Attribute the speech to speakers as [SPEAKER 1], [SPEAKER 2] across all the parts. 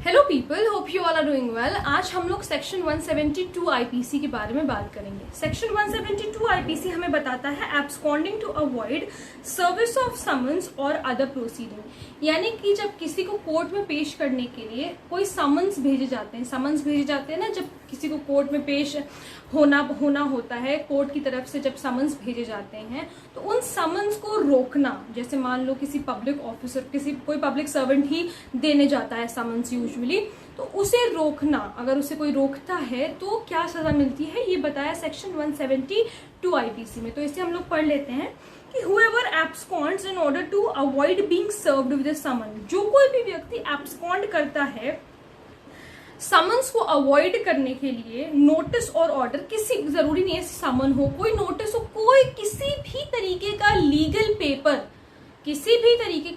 [SPEAKER 1] Hello people, hope you all are doing well. आज हम लोग सेक्शन 172 आईपीसी के बारे में बात करेंगे। सेक्शन 172 आईपीसी हमें बताता है absconding to avoid service of summons और अदर प्रोसीडिंग, यानी कि जब किसी को कोर्ट में पेश करने के लिए कोई समन्स भेजे जाते हैं ना, जब किसी को कोर्ट में पेश होना होता है, कोर्ट की तरफ से जब समन्स भेजे जाते हैं तो उन समन्स को रोकना, जैसे मान लो किसी पब्लिक ऑफिसर, कोई पब्लिक सर्वेंट ही देने जाता है समन्स यूजुअली, तो उसे रोकना, अगर उसे कोई रोकता है तो क्या सजा मिलती है, ये बताया सेक्शन 172 आईपीसी में। तो इसे हम लोग पढ़ लेते हैं कि whoever absconds in order to avoid being served with a summon, जो कोई भी व्यक्ति एब्सकॉन्ड करता है समन्स को अवॉइड करने के लिए, नोटिस और ऑर्डर, किसी जरूरी नहीं है समन हो, कोई नोटिस हो, कोई किसी भी तरीके का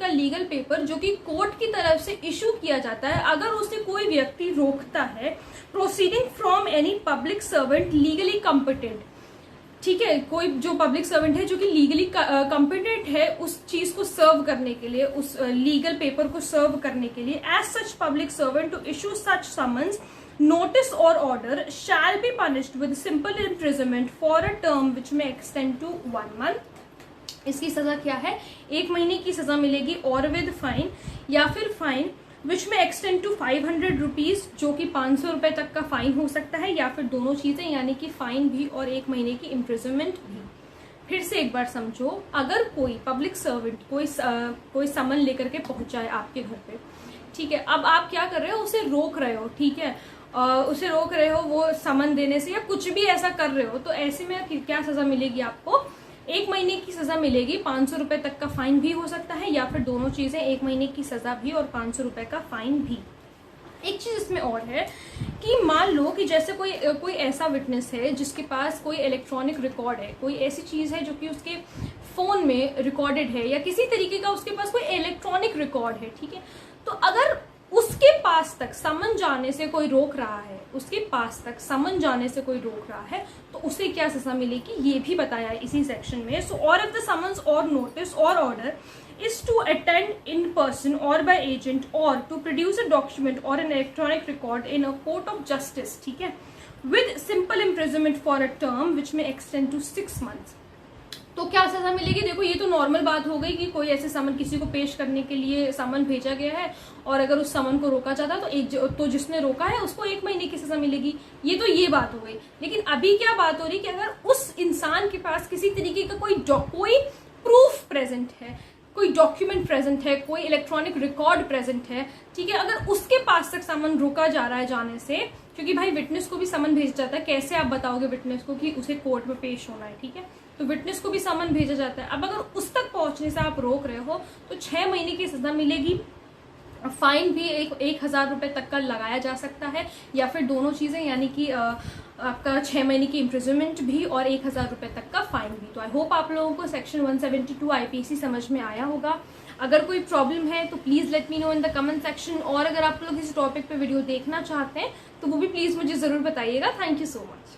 [SPEAKER 1] लीगल पेपर जो कि कोर्ट की तरफ से इशू किया जाता है, अगर उसे कोई व्यक्ति रोकता है, proceeding from any public servant legally competent, ठीक है, कोई जो पब्लिक सर्वेंट है जो कि लीगली कॉम्पिटेंट है उस चीज को सर्व करने के लिए, उस लीगल पेपर को सर्व करने के लिए, as such public servant to issue such summons, notice और order shall be punished with simple imprisonment for a term which may extend to 1 month. इसकी सजा क्या है, 1 महीने की सजा मिलेगी और विद फाइन, या फिर fine which may extend to 500 rupees, जो कि 500 रुपए तक का फाइन हो सकता है, या फिर दोनों चीजें, यानी कि फाइन भी और 1 महीने की इम्प्रिजनमेंट भी। फिर से एक बार समझो, अगर कोई पब्लिक सर्वेंट कोई समन लेकर के पहुंच जाए आपके घर पे, ठीक है, अब आप क्या कर रहे हो, उसे रोक रहे हो, ठीक है, उसे रोक रहे हो वो समन देने से, या कुछ भी ऐसा कर रहे हो, तो ऐसे में क्या सजा मिलेगी आपको, 1 महीने की सजा मिलेगी, 500 रुपए तक का फाइन भी हो सकता है, या फिर दोनों चीजें, 1 महीने की सजा भी और 500 रुपए का फाइन भी। एक चीज इसमें और है कि मान लो कि जैसे कोई ऐसा विटनेस है जिसके पास कोई इलेक्ट्रॉनिक रिकॉर्ड है, कोई ऐसी चीज है जो कि उसके फोन में रिकॉर्डेड है, या किसी तरीके का उसके पास कोई इलेक्ट्रॉनिक रिकॉर्ड है, ठीक है, तो अगर उसके पास तक समन जाने से कोई रोक रहा है, तो उसे क्या सजा मिलेगी, ये भी बताया है इसी सेक्शन में। So or if the summons or notice और order is to attend in person or by agent or to produce a document or an electronic record in a court of justice, ठीक है, with simple imprisonment for a term which may extend to 6 months, तो क्या सजा मिलेगी। देखो, ये तो normal बात हो गई कि कोई ऐसे समन, किसी को पेश करने के लिए समन भेजा गया है और अगर उस समन को रोका जाता तो जिसने रोका है उसको 1 महीने की सजा मिलेगी, ये बात हो गई। लेकिन अभी क्या बात हो रही कि अगर उस इंसान के पास किसी तरीके का कोई प्रूफ प्रेजेंट है, कोई डॉक्यूमेंट प्रेजेंट है, कोई इलेक्ट्रॉनिक रिकॉर्ड प्रेजेंट है, ठीक है, अगर उसके पास तक समन रोका जा रहा है जाने से, क्योंकि भाई विटनेस को भी समन भेजा जाता है, कैसे आप बताओगे विटनेस को कि उसे कोर्ट में पेश होना है, ठीक है, तो विटनेस को भी समन भेजा जाता है। अब अगर उस तक पहुंचने से आप रोक रहे हो तो 6 महीने की सजा मिलेगी, फाइन भी 1,000 रुपए तक का लगाया जा सकता है, या फिर दोनों चीजें, यानी कि आपका 6 महीने की इम्प्रिजनमेंट भी और 1,000 रुपए तक का फाइन भी। तो आई होप आप लोगों को सेक्शन 172 आईपीसी समझ में आया होगा। अगर कोई प्रॉब्लम है तो please let me know in the comment section, और अगर आप लोग इस टॉपिक पे वीडियो देखना चाहते हैं तो वो भी प्लीज मुझे जरूर बताइएगा। Thank you so much.